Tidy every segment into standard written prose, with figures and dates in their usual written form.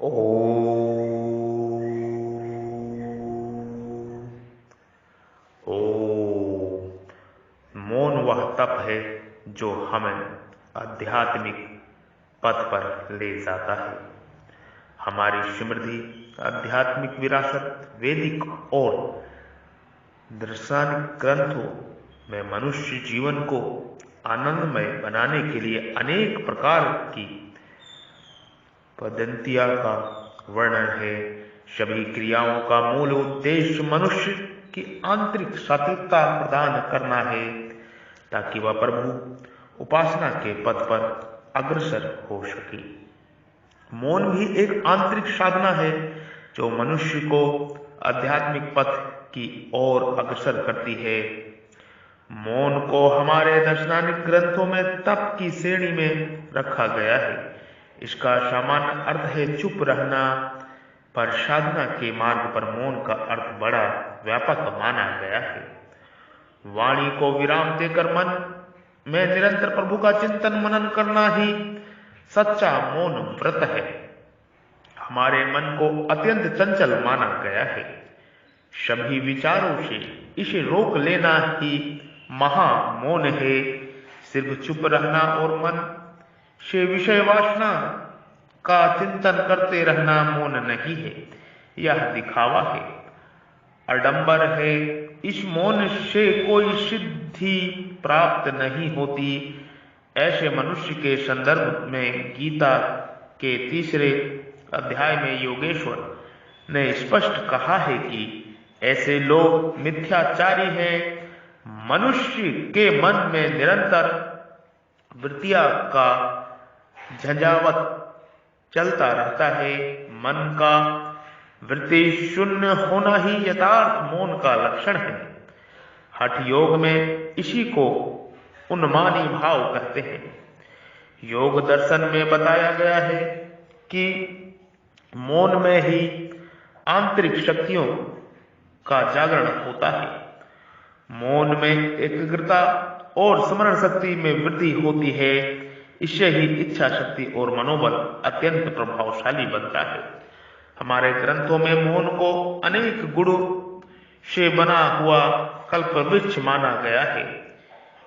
ओ मौन वह तप है जो हमें आध्यात्मिक पथ पर ले जाता है। हमारी समृद्धि आध्यात्मिक विरासत वैदिक और दर्शनिक ग्रंथों में मनुष्य जीवन को आनंदमय बनाने के लिए अनेक प्रकार की पद्धतियों का वर्णन है। सभी क्रियाओं का मूल उद्देश्य मनुष्य की आंतरिक सात्विकता प्रदान करना है ताकि वह प्रभु उपासना के पथ पर अग्रसर हो सके। मौन भी एक आंतरिक साधना है जो मनुष्य को आध्यात्मिक पथ की ओर अग्रसर करती है। मौन को हमारे दार्शनिक ग्रंथों में तप की श्रेणी में रखा गया है। इसका सामान्य अर्थ है चुप रहना, पर साधना के मार्ग पर मौन का अर्थ बड़ा व्यापक माना गया है। वाणी को विराम देकर मन में निरंतर प्रभु का चिंतन मनन करना ही सच्चा मौन व्रत है। हमारे मन को अत्यंत चंचल माना गया है। सभी विचारों से इसे रोक लेना ही महा मौन है। सिर्फ चुप रहना और मन से विषय वासना का चिंतन करते रहना मौन नहीं है, यह दिखावा है, आडंबर है। इस मौन से कोई सिद्धि प्राप्त नहीं होती। ऐसे मनुष्य के संदर्भ में गीता के 3 अध्याय में योगेश्वर ने स्पष्ट कहा है कि ऐसे लोग मिथ्याचारी हैं। मनुष्य के मन में निरंतर वृत्तियां का झंझावत चलता रहता है। मन का वृत्ति शून्य होना ही यथार्थ मौन का लक्षण है। हठ योग में इसी को उन्मादी भाव कहते हैं। योग दर्शन में बताया गया है कि मौन में ही आंतरिक शक्तियों का जागरण होता है। मौन में एकाग्रता और स्मरण शक्ति में वृद्धि होती है। इससे ही इच्छा शक्ति और मनोबल अत्यंत प्रभावशाली बनता है। हमारे ग्रंथों में मौन को अनेक गुणों से बना हुआ कल्पवृक्ष माना गया है।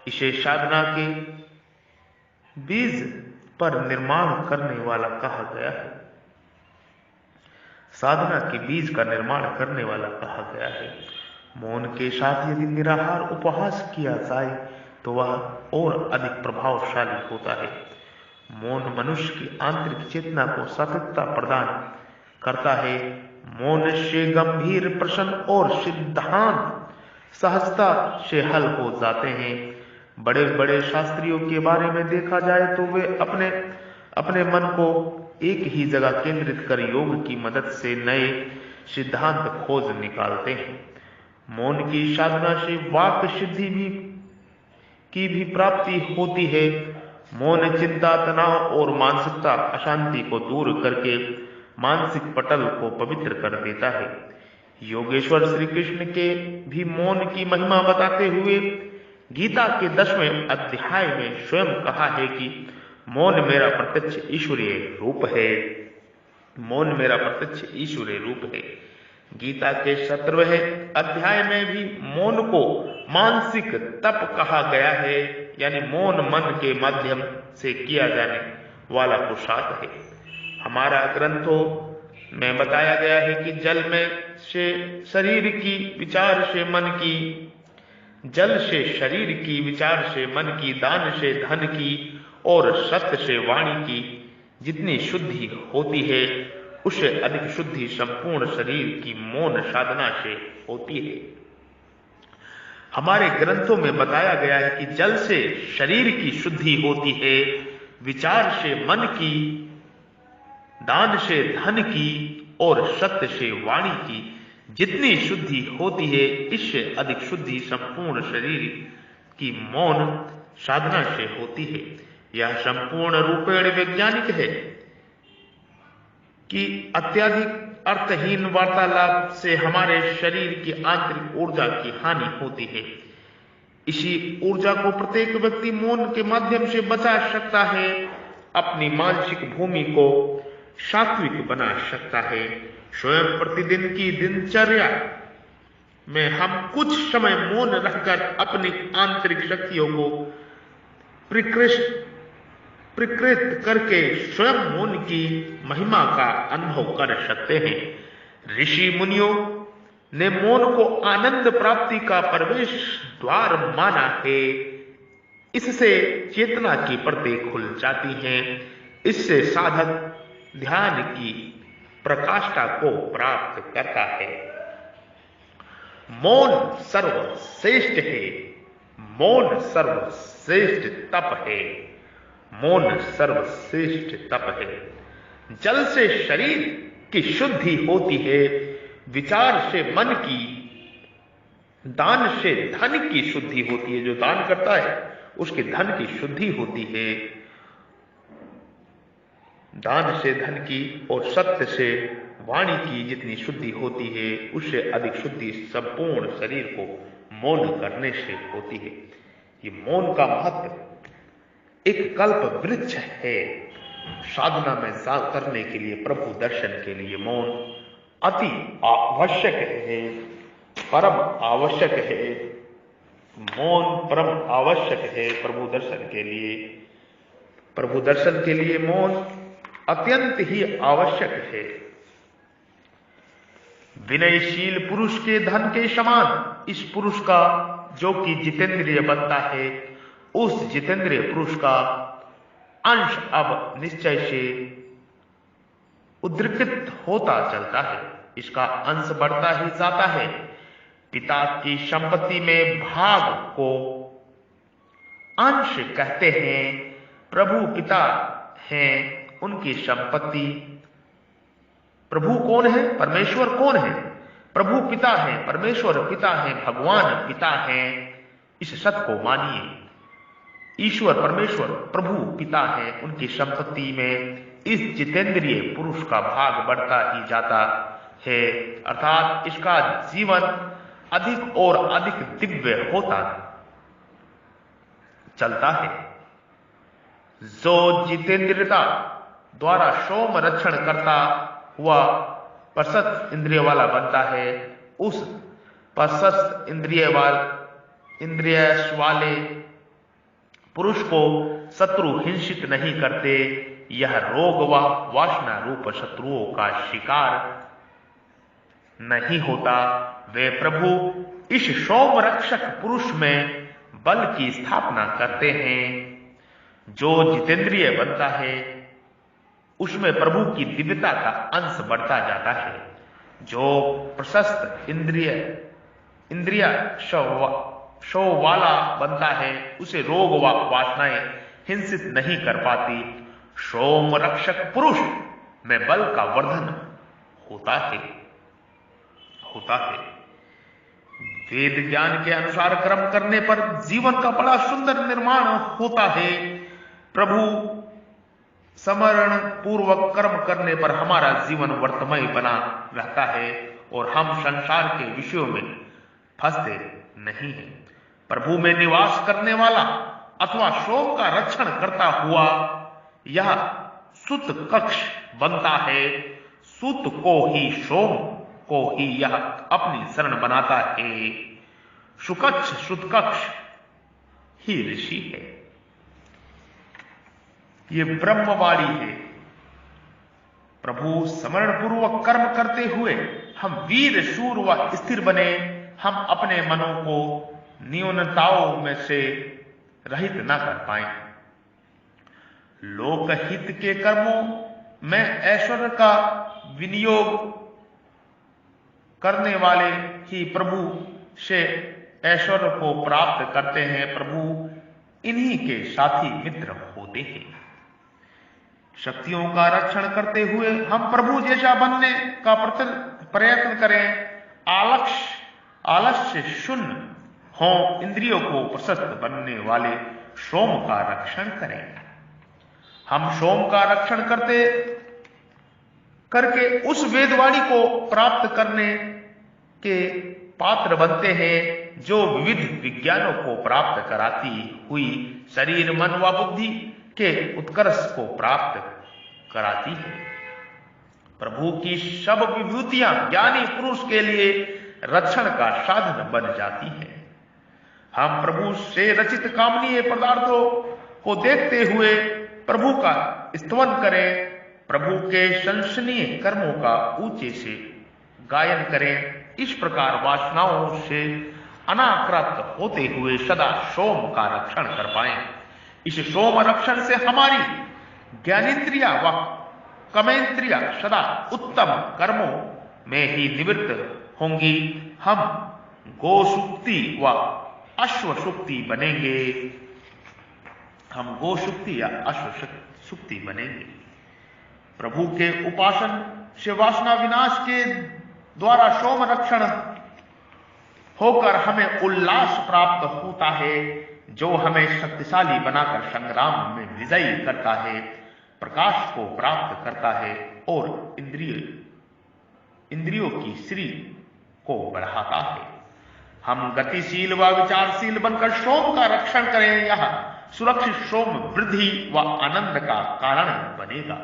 इसे साधना के बीज पर निर्माण करने वाला कहा गया है। साधना के बीज का निर्माण करने वाला कहा गया है। मौन के साथ यदि निराहार उपवास किया जाए तो वह और अधिक प्रभावशाली होता है। मौन मनुष्य की आंतरिक चेतना को सात्विकता प्रदान करता है। मौन से गंभीर प्रश्न और सिद्धांत सहजता से हल हो जाते हैं। बड़े बड़े शास्त्रियों के बारे में देखा जाए तो वे अपने मन को एक ही जगह केंद्रित कर योग की मदद से नए सिद्धांत खोज निकालते हैं। मौन की साधना से वाक सिद्धि की भी प्राप्ति होती है। मौन चिंता, तनाव और मानसिकता अशांति को दूर करके मानसिक पटल को पवित्र कर देता है। योगेश्वर श्री कृष्ण के भी मौन की महिमा बताते हुए गीता के 10वें अध्याय में स्वयं कहा है कि मौन मेरा प्रत्यक्ष ईश्वरीय रूप है। मौन मेरा प्रत्यक्ष ईश्वरीय रूप है। गीता के 17वें अध्याय में भी मौन को मानसिक तप कहा गया है, यानी मौन मन के माध्यम से किया जाने वाला पुरुषार्थ है। हमारा ग्रंथों में बताया गया है कि जल में से शरीर की, विचार से मन की, जल से शरीर की, विचार से मन की, दान से धन की और सत्य से वाणी की जितनी शुद्धि होती है उससे अधिक शुद्धि संपूर्ण शरीर की मौन साधना से होती है। हमारे ग्रंथों में बताया गया है कि जल से शरीर की शुद्धि होती है, विचार से मन की, दान से धन की और सत्य से वाणी की जितनी शुद्धि होती है इससे अधिक शुद्धि संपूर्ण शरीर की मौन साधना से होती है। यह संपूर्ण रूपेण वैज्ञानिक है कि अत्यधिक अर्थहीन वार्तालाप से हमारे शरीर की आंतरिक ऊर्जा की हानि होती है। इसी ऊर्जा को प्रत्येक व्यक्ति मौन के माध्यम से बचा सकता है। अपनी मानसिक भूमि को सात्विक बना सकता है। स्वयं प्रतिदिन की दिनचर्या में हम कुछ समय मौन रखकर अपनी आंतरिक शक्तियों को प्रकृत करके स्वयं मौन की महिमा का अनुभव कर सकते हैं। ऋषि मुनियों ने मौन को आनंद प्राप्ति का प्रवेश द्वार माना है। इससे चेतना की परतें खुल जाती हैं। इससे साधक ध्यान की प्रकाष्ठा को प्राप्त करता है। मौन सर्वश्रेष्ठ है। मौन सर्वश्रेष्ठ तप है। मौन सर्वश्रेष्ठ तप है। जल से शरीर की शुद्धि होती है। विचार से मन की, दान से धन की शुद्धि होती है। जो दान करता है उसके धन की शुद्धि होती है। दान से धन की और सत्य से वाणी की जितनी शुद्धि होती है उससे अधिक शुद्धि संपूर्ण शरीर को मौन करने से होती है। ये मौन का महत्व एक कल्प वृक्ष है। साधना में करने के लिए, प्रभु दर्शन के लिए मौन अति आवश्यक है, परम आवश्यक है। मौन परम आवश्यक है प्रभु दर्शन के लिए। प्रभु दर्शन के लिए मौन अत्यंत ही आवश्यक है। विनयशील पुरुष के धन के समान इस पुरुष का जो कि जितेंद्रिय बनता है, उस जितेंद्रिय पुरुष का अंश अब निश्चय से उद्रिक्त होता चलता है। इसका अंश बढ़ता ही जाता है। पिता की संपत्ति में भाग को अंश कहते हैं। प्रभु पिता हैं, उनकी संपत्ति। प्रभु कौन है? परमेश्वर कौन है? प्रभु पिता है, परमेश्वर पिता है, भगवान पिता है। इस सत्य को मानिए। ईश्वर परमेश्वर प्रभु पिता है, उनकी संपत्ति में इस जितेंद्रिय पुरुष का भाग बढ़ता ही जाता है। अर्थात इसका जीवन अधिक और अधिक दिव्य होता चलता है। जो जितेंद्रियता द्वारा सोम रक्षण करता हुआ प्रशस्त इंद्रिय वाला बनता है, उस प्रशस्त इंद्रिय वाले पुरुष को शत्रु हिंसित नहीं करते। यह रोग व वासना रूप शत्रुओं का शिकार नहीं होता। वे प्रभु इस सोम रक्षक पुरुष में बल की स्थापना करते हैं। जो जितेंद्रिय बनता है उसमें प्रभु की दिव्यता का अंश बढ़ता जाता है। जो प्रशस्त इंद्रिय शव वाला बनता है उसे रोग व वासनाएं हिंसित नहीं कर पाती। सोम रक्षक पुरुष में बल का वर्धन होता है। वेद ज्ञान के अनुसार कर्म करने पर जीवन का बड़ा सुंदर निर्माण होता है। प्रभु स्मरण पूर्वक कर्म करने पर हमारा जीवन वर्तमय बना रहता है और हम संसार के विषयों में फंसते नहीं हैं। प्रभु में निवास करने वाला अथवा सोम का रक्षण करता हुआ यह सुत कक्ष बनता है। सुत को ही सोम को ही यह अपनी शरण बनाता है। सुकक्ष सुतकक्ष ही ऋषि है। ये ब्रह्मवाणी है। प्रभु स्मरण पूर्वक कर्म करते हुए हम वीर शूर व स्थिर बने। हम अपने मनों को न्यूनताओं में से रहित न कर पाए। लोकहित के कर्मों में ऐश्वर्य का विनियोग करने वाले ही प्रभु से ऐश्वर्य को प्राप्त करते हैं। प्रभु इन्हीं के साथी मित्र होते हैं। शक्तियों का रक्षण करते हुए हम प्रभु जैसा बनने का प्रयत्न करें। आलस्य शून्य हो, इंद्रियों को प्रशस्त बनने वाले सोम का रक्षण करें। हम सोम का रक्षण करके उस वेदवाणी को प्राप्त करने के पात्र बनते हैं जो विविध विज्ञानों को प्राप्त कराती हुई शरीर मन व बुद्धि के उत्कर्ष को प्राप्त कराती है। प्रभु की सब विभूतियां ज्ञानी पुरुष के लिए रक्षण का साधन बन जाती हैं। हम प्रभु से रचित कामनीय पदार्थों को देखते हुए प्रभु का स्तवन करें, प्रभु के शंसनीय कर्मों का ऊंचे से गायन करें। इस प्रकार वासनाओं से अनाकृत होते हुए सदा सोम का रक्षण कर पाएं। इस सोम रक्षण से हमारी ज्ञानेन्द्रिया व कर्मेंद्रिया सदा उत्तम कर्मों में ही निवृत्त होंगी। हम गोसुक्ति व अश्वसुक्ति बनेंगे। हम गोसुक्ति या अश्वसुक्ति बनेंगे। प्रभु के उपासन से वासना विनाश के द्वारा सोम रक्षण होकर हमें उल्लास प्राप्त होता है, जो हमें शक्तिशाली बनाकर संग्राम में विजयी करता है, प्रकाश को प्राप्त करता है और इंद्रियों की श्री को बढ़ाता है। हम गतिशील व विचारशील बनकर सोम का रक्षण करें। यह सुरक्षित सोम वृद्धि व आनंद का कारण बनेगा।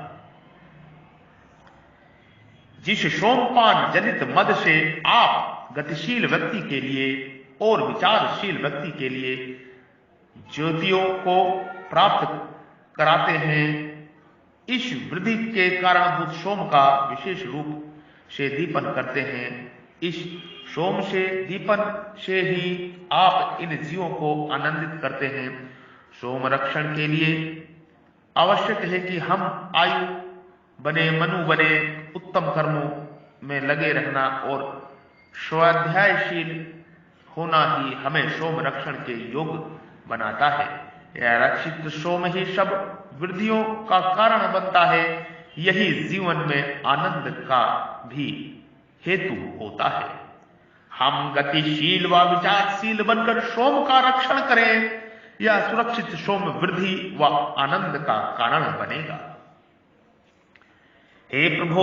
जिस सोमपान जनित मद से आप गतिशील व्यक्ति के लिए और विचारशील व्यक्ति के लिए ज्योतियों को प्राप्त कराते हैं, इस वृद्धि के कारणभूत सोम का विशेष रूप से दीपन करते हैं। इस सोम से दीपन से ही आप इन जीवों को आनंदित करते हैं। सोम रक्षण के लिए आवश्यक है कि हम आयु बने, मनु बने, उत्तम कर्मों में लगे रहना और स्वाध्यायशील होना ही हमें सोम रक्षण के योग्य बनाता है। यह रक्षित सोम ही सब वृद्धियों का कारण बनता है। यही जीवन में आनंद का भी हेतु होता है। हम गतिशील व विचारशील बनकर सोम का रक्षण करें। यह सुरक्षित सोम वृद्धि व आनंद का कारण बनेगा। हे प्रभु,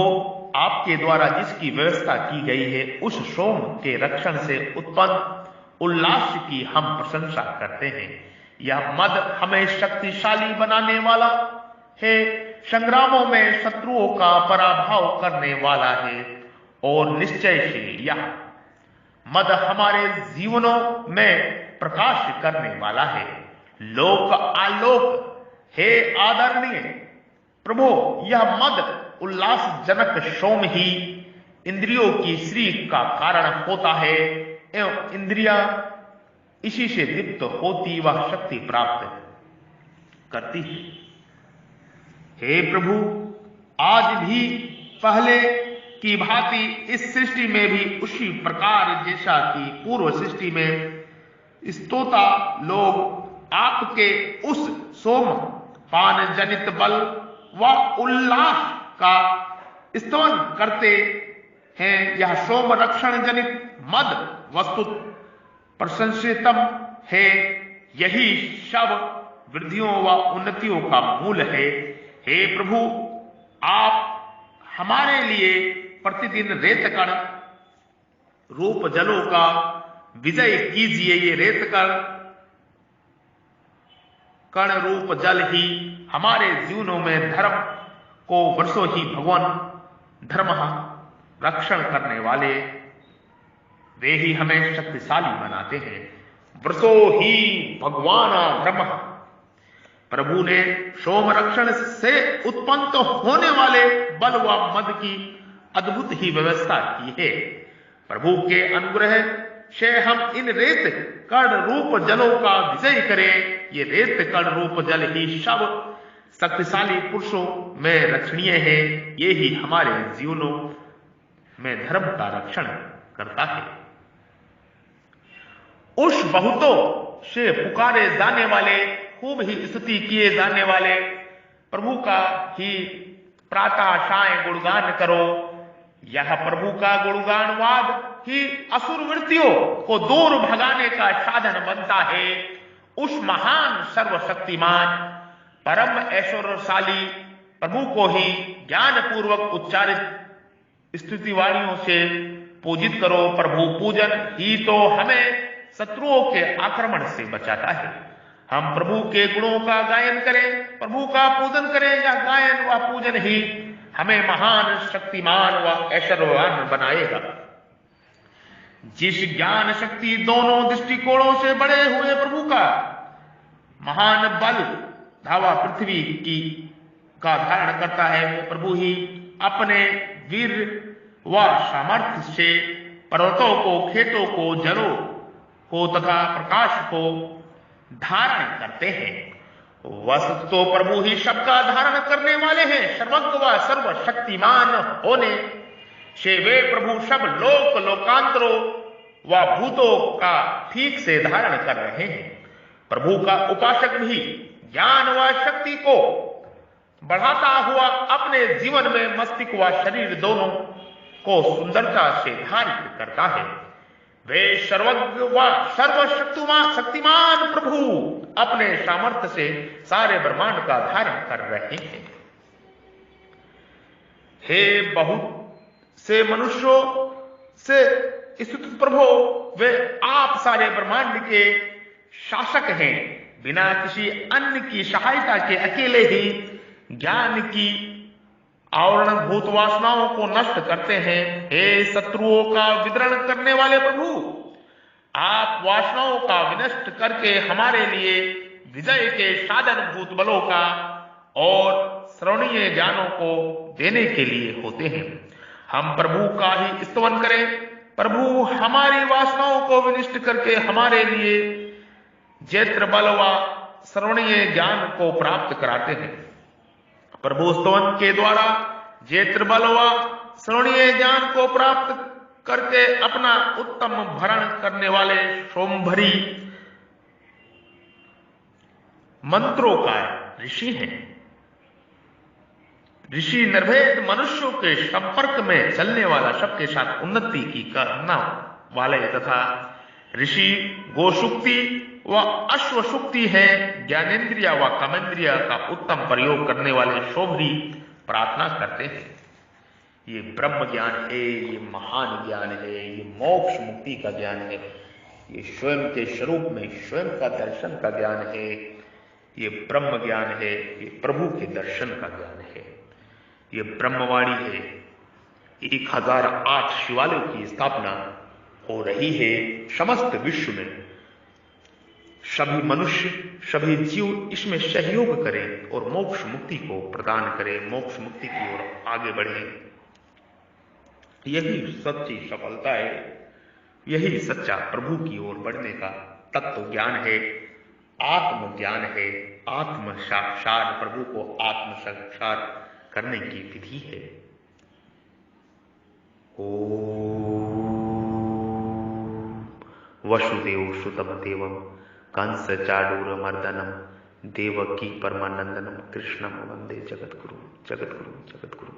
आपके द्वारा जिसकी व्यवस्था की गई है, उस सोम के रक्षण से उत्पन्न उल्लास की हम प्रशंसा करते हैं। यह मद हमें शक्तिशाली बनाने वाला है, संग्रामों में शत्रुओं का पराभव करने वाला है और निश्चय से यह मद हमारे जीवनों में प्रकाश करने वाला है। लोक आलोक है आदरणीय प्रभु, यह मद उल्लासजनक सोम ही इंद्रियों की श्री का कारण होता है एवं इंद्रियां इसी से दीप्त होती व शक्ति प्राप्त करती है। हे प्रभु, आज भी पहले की भांति इस सृष्टि में भी उसी प्रकार जैसा कि पूर्व सृष्टि में स्तोता लोग आपके उस सोम पान जनित बल व उल्लास का स्तवन करते हैं। यह सोम रक्षण जनित मद वस्तु प्रशंसितम है। यही सब वृद्धियों व उन्नतियों का मूल है। हे प्रभु, आप हमारे लिए प्रतिदिन रेत कण रूप जलों का विजय कीजिए। ये रेत कण रूप जल ही हमारे जीवनों में धर्म को वर्षों ही भगवान धर्म रक्षण करने वाले, वे ही हमें शक्तिशाली बनाते हैं। वर्षों ही भगवान धर्म प्रभु ने सोम रक्षण से उत्पन्न तो होने वाले बल व मद की अद्भुत ही व्यवस्था की है। प्रभु के अनुग्रह से हम इन रेत कण रूप जलों का विजय करें। ये रेत कण रूप जल ही सब शक्तिशाली पुरुषों में रक्षणीय है। ये ही हमारे जीवनों में धर्म का रक्षण करता है। उस बहुतों से पुकारे जाने वाले, खूब ही स्तुति किए जाने वाले प्रभु का ही प्रातः साय गुणगान करो। यह प्रभु का गुणगानवाद ही असुर वृत्तियों को दूर भगाने का साधन बनता है। उस महान सर्वशक्तिमान परम ऐश्वर्यशाली प्रभु को ही ज्ञान पूर्वक उच्चारित स्तुति वाणियों से पूजित करो। प्रभु पूजन ही तो हमें शत्रुओं के आक्रमण से बचाता है। हम प्रभु के गुणों का गायन करें, प्रभु का पूजन करें। यह गायन व पूजन ही हमें महान, शक्तिमान व ऐश्वर्यवान बनाएगा। जिस ज्ञान शक्ति दोनों दृष्टिकोणों से बड़े हुए प्रभु का महान बल धावा पृथ्वी की का धारण करता है, वो प्रभु ही अपने वीर व सामर्थ्य से पर्वतों को, खेतों को, जलों को तथा प्रकाश को धारण करते हैं। वस्तु तो प्रभु ही सबका धारण करने वाले हैं। सर्वज्ञ व सर्वशक्तिमान होने से वे प्रभु सब लोक लोकांतरों व भूतों का ठीक से धारण कर रहे हैं। प्रभु का उपासक भी ज्ञान व शक्ति को बढ़ाता हुआ अपने जीवन में मस्तिष्क व शरीर दोनों को सुंदरता से धारित करता है। वे सर्वज्ञ व सर्वशक्तिमान प्रभु अपने सामर्थ्य से सारे ब्रह्मांड का धारण कर रहे हैं। हे बहुत से मनुष्यों से स्तुत प्रभु, वे आप सारे ब्रह्मांड के शासक हैं। बिना किसी अन्य की सहायता के अकेले ही ज्ञान की आवरणभूत वासनाओं को नष्ट करते हैं। हे शत्रुओं का वितरण करने वाले प्रभु, आप वासनाओं का विनष्ट करके हमारे लिए विजय के साधनभूत बलों का और श्रवणीय ज्ञानों को देने के लिए होते हैं। हम प्रभु का ही स्तवन करें। प्रभु हमारी वासनाओं को विनष्ट करके हमारे लिए जैत्र बल व श्रवणीय ज्ञान को प्राप्त कराते हैं। प्रभु स्तवन के द्वारा जैत्र बल व श्रवणीय ज्ञान को प्राप्त करके अपना उत्तम भरण करने वाले सोमभरी मंत्रों का ऋषि हैं। ऋषि निर्भेद मनुष्यों के संपर्क में चलने वाला, सबके साथ उन्नति की करना वाले तथा ऋषि गोसुक्ति व अश्वसुक्ति है। ज्ञानेन्द्रिय व कामेंद्रिय का उत्तम प्रयोग करने वाले शोभरी प्रार्थना करते हैं। ये ब्रह्म ज्ञान है, ये महान ज्ञान है, ये मोक्ष मुक्ति का ज्ञान है, ये स्वयं के स्वरूप में स्वयं का दर्शन का ज्ञान है, ये ब्रह्म ज्ञान है, ये प्रभु के दर्शन का ज्ञान है, ये ब्रह्मवाणी है। 1008 शिवालयों की स्थापना हो रही है समस्त विश्व में। सभी मनुष्य, सभी जीव इसमें सहयोग करें और मोक्ष मुक्ति को प्रदान करें, मोक्ष मुक्ति की ओर आगे बढ़े। यही सच्ची सफलता है, यही सच्चा प्रभु की ओर बढ़ने का तत्व ज्ञान है, आत्म ज्ञान है। आत्म साक्षात प्रभु को आत्म साक्षात करने की विधि है। ओम वसुदेव सुतम देवम कंस चाडूर मर्दनम देवकी परमानंदनम कृष्णम वंदे जगद्गुरु जगद्गुरु जगद्गुरु।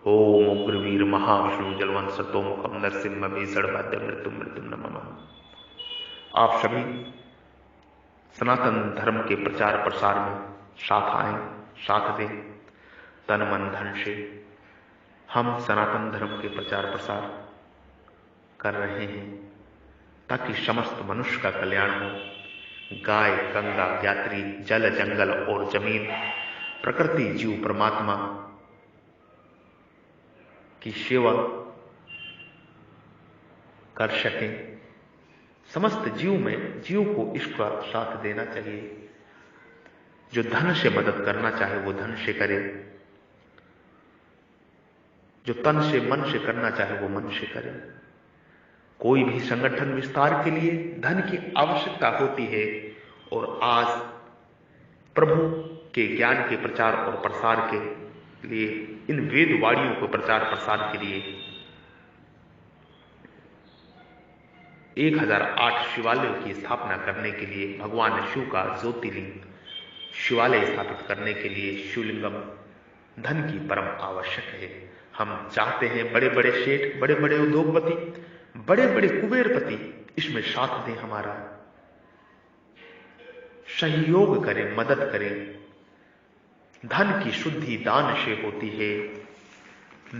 ओम उग्रवीर महाविष्णु जलवंत सतोमुखम नरसिंह भीषण वाद्य मृत्यु मृत्यु नमः। आप सभी सनातन धर्म के प्रचार प्रसार में साथ आए, साथ दें, तन मन धन से। हम सनातन धर्म के प्रचार प्रसार कर रहे हैं ताकि समस्त मनुष्य का कल्याण हो। गाय, गंगा, यात्री, जल, जंगल और जमीन, प्रकृति, जीव, परमात्मा की सेवा कर सकें। समस्त जीव को इसका साथ देना चाहिए। जो धन से मदद करना चाहे वो धन से करे, जो तन से मन से करना चाहे वो मन से करे। कोई भी संगठन विस्तार के लिए धन की आवश्यकता होती है और आज प्रभु के ज्ञान के प्रचार और प्रसार के लिए, इन वेद वाणियों को प्रचार प्रसार के लिए 1008 शिवालयों की स्थापना करने के लिए, भगवान शिव का ज्योतिर्लिंग शिवालय स्थापित करने के लिए शिवलिंगम धन की परम आवश्यक है। हम चाहते हैं बड़े बड़े सेठ, बड़े बड़े उद्योगपति, बड़े बड़े कुबेरपति इसमें साथ दें, हमारा सहयोग करें, मदद करें। धन की शुद्धि दान से होती है।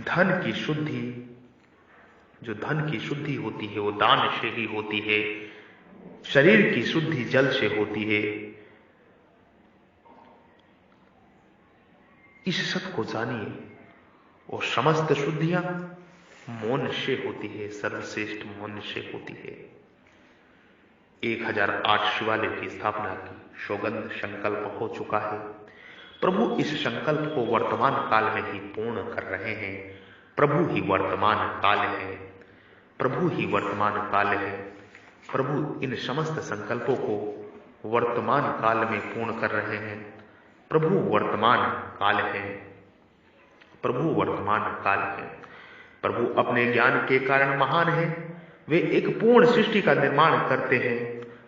धन की शुद्धि, जो धन की शुद्धि होती है वो दान से ही होती है। शरीर की शुद्धि जल से होती है। इस सत्य को जानिए वो समस्त शुद्धियां मौन से होती है, सर्वश्रेष्ठ मौन से होती है। 1008 शिवालय की स्थापना की सौगंध संकल्प हो चुका है। प्रभु इस संकल्प को वर्तमान काल में ही पूर्ण कर रहे हैं। प्रभु ही वर्तमान काल है, प्रभु ही वर्तमान काल है। प्रभु इन समस्त संकल्पों को वर्तमान काल में पूर्ण कर रहे हैं। प्रभु वर्तमान काल है, प्रभु वर्तमान काल है। प्रभु अपने ज्ञान के कारण महान है। वे एक पूर्ण सृष्टि का निर्माण करते हैं।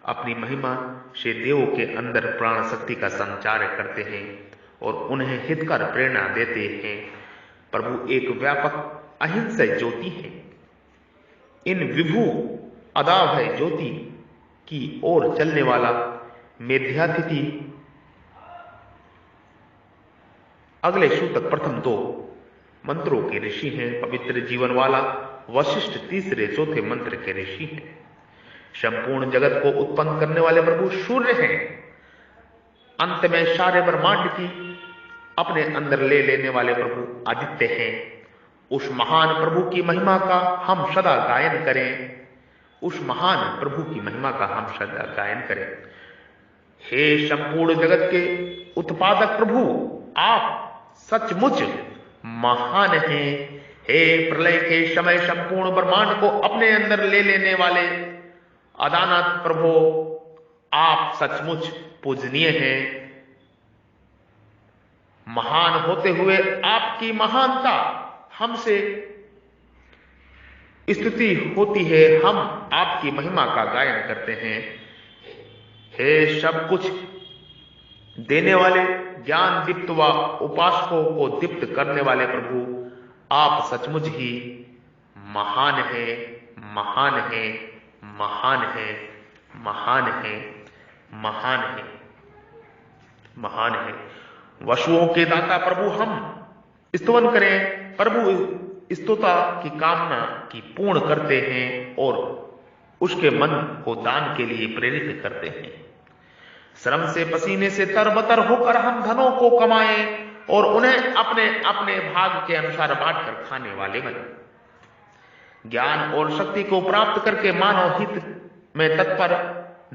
अपनी महिमा से देवों के अंदर प्राण शक्ति का संचार करते हैं और उन्हें हितकर प्रेरणा देते हैं। प्रभु एक व्यापक अहिंसक ज्योति है। इन विभु अदाभय ज्योति की ओर चलने वाला मेध्यातिथि अगले सूतक प्रथम 2 मंत्रों के ऋषि हैं। पवित्र जीवन वाला वशिष्ठ तीसरे चौथे मंत्र के ऋषि हैं। संपूर्ण जगत को उत्पन्न करने वाले प्रभु सूर्य हैं। अंत में सारे ब्रह्मांड की अपने अंदर ले लेने वाले प्रभु आदित्य हैं। उस महान प्रभु की महिमा का हम सदा गायन करें। उस महान प्रभु की महिमा का हम सदा गायन करें। हे संपूर्ण जगत के उत्पादक प्रभु, आप सचमुच महान हैं। हे प्रलय के समय संपूर्ण ब्रह्मांड को अपने अंदर ले लेने वाले अदानाथ प्रभु, आप सचमुच पूजनीय हैं। महान होते हुए आपकी महानता हमसे स्तुति होती है। हम आपकी महिमा का गायन करते हैं। हे सब कुछ देने वाले, ज्ञान दीप्त व उपासकों को दीप्त करने वाले प्रभु, आप सचमुच ही महान है, महान है, महान है, महान है, महान है, महान है। वसुओं के दाता प्रभु, हम स्तुवन करें। प्रभु स्तुता की कामना की पूर्ण करते हैं और उसके मन को दान के लिए प्रेरित करते हैं। श्रम से पसीने से तरबतर होकर हम धनों को कमाएं और उन्हें अपने अपने भाग के अनुसार बांटकर खाने वाले बने। ज्ञान और शक्ति को प्राप्त करके मानव हित में तत्पर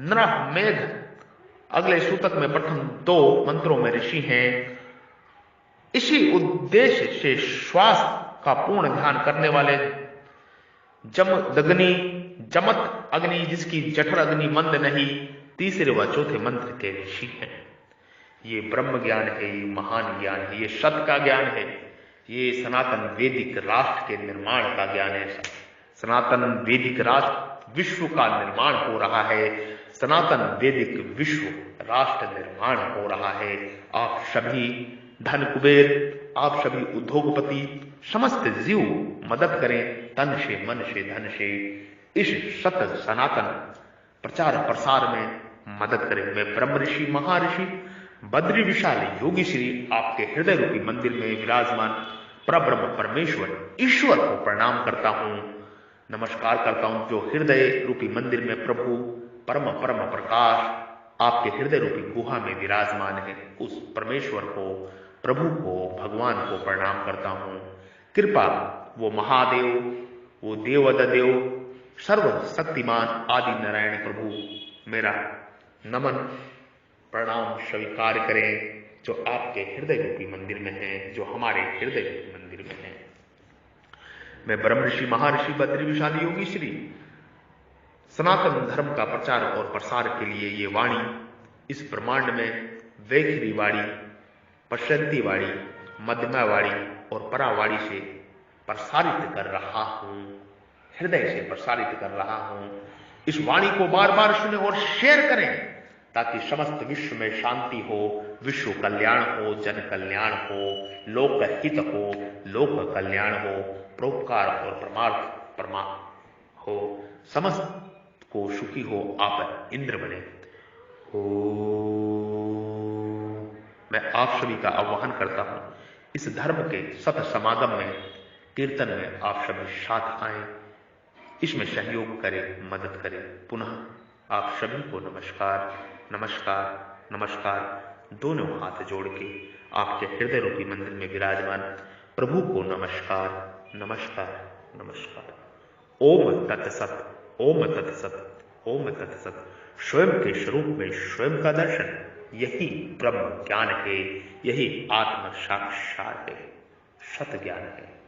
नरह मेघ अगले सूतक में प्रथम 2 मंत्रों में ऋषि हैं। इसी उद्देश्य से श्वास का पूर्ण ध्यान करने वाले जमदग्नि, जमत अग्नि, जिसकी जठर अग्नि मंद नहीं, तीसरे व चौथे मंत्र के ऋषि हैं। ये ब्रह्म ज्ञान है, ये महान ज्ञान है, ये सत्य का ज्ञान है, ये सनातन वैदिक राष्ट्र के निर्माण का ज्ञान है। सनातन वैदिक राष्ट्र विश्व का निर्माण हो रहा है। सनातन वैदिक विश्व राष्ट्र निर्माण हो रहा है। आप सभी धन कुबेर, आप सभी उद्योगपति, समस्त जीव मदद करें, तन से, मन से, धन से इस सत्य सनातन प्रचार प्रसार में मदद करें। मैं ब्रह्म ऋषि, महर्षि बद्री विशाल योगी श्री आपके हृदय रूपी मंदिर में विराजमान परब्रह्म परमेश्वर ईश्वर को प्रणाम करता हूं, नमस्कार करता हूं, जो हृदय रूपी मंदिर में प्रभु परम परम प्रकाश आपके हृदय रूपी गुहा में विराजमान है। उस परमेश्वर को, प्रभु को, भगवान को प्रणाम करता हूं। कृपा वो महादेव, वो देवदेव, सर्व शक्तिमान आदि नारायण प्रभु मेरा नमन प्रणाम स्वीकार करें, जो आपके हृदय रूपी मंदिर में है, जो हमारे हृदय रूपी मंदिर में है। मैं ब्रह्म ऋषि, महर्षि बद्री विशाल योगी श्री सनातन धर्म का प्रचार और प्रसार के लिए ये वाणी इस ब्रह्मांड में वैखरी वाणी, पश्चंती वाणी, मध्यमा वाणी और परावाणी से प्रसारित कर रहा हूं, हृदय से प्रसारित कर रहा हूं। इस वाणी को बार बार सुने और शेयर करें, ताकि समस्त विश्व में शांति हो, विश्व कल्याण हो, जन कल्याण हो, लोक हित हो, लोक कल्याण हो, परोपकार और परमार्थ परमा हो, समस्त को सुखी हो, आप इंद्र बने। मैं आप सभी का आह्वान करता हूं, इस धर्म के सत समागम में, कीर्तन में आप सभी साथ आए, इसमें सहयोग करें, मदद करें। पुनः आप सभी को नमस्कार, नमस्कार, नमस्कार। दोनों हाथ जोड़ के आपके हृदय रूपी मंदिर में विराजमान प्रभु को नमस्कार, नमस्कार, नमस्कार। ओम तत्सत, ओम तत्सत, ओम तत्सत। स्वयं के स्वरूप में स्वयं का दर्शन, यही ब्रह्म ज्ञान है, यही आत्म साक्षात है, सत ज्ञान है।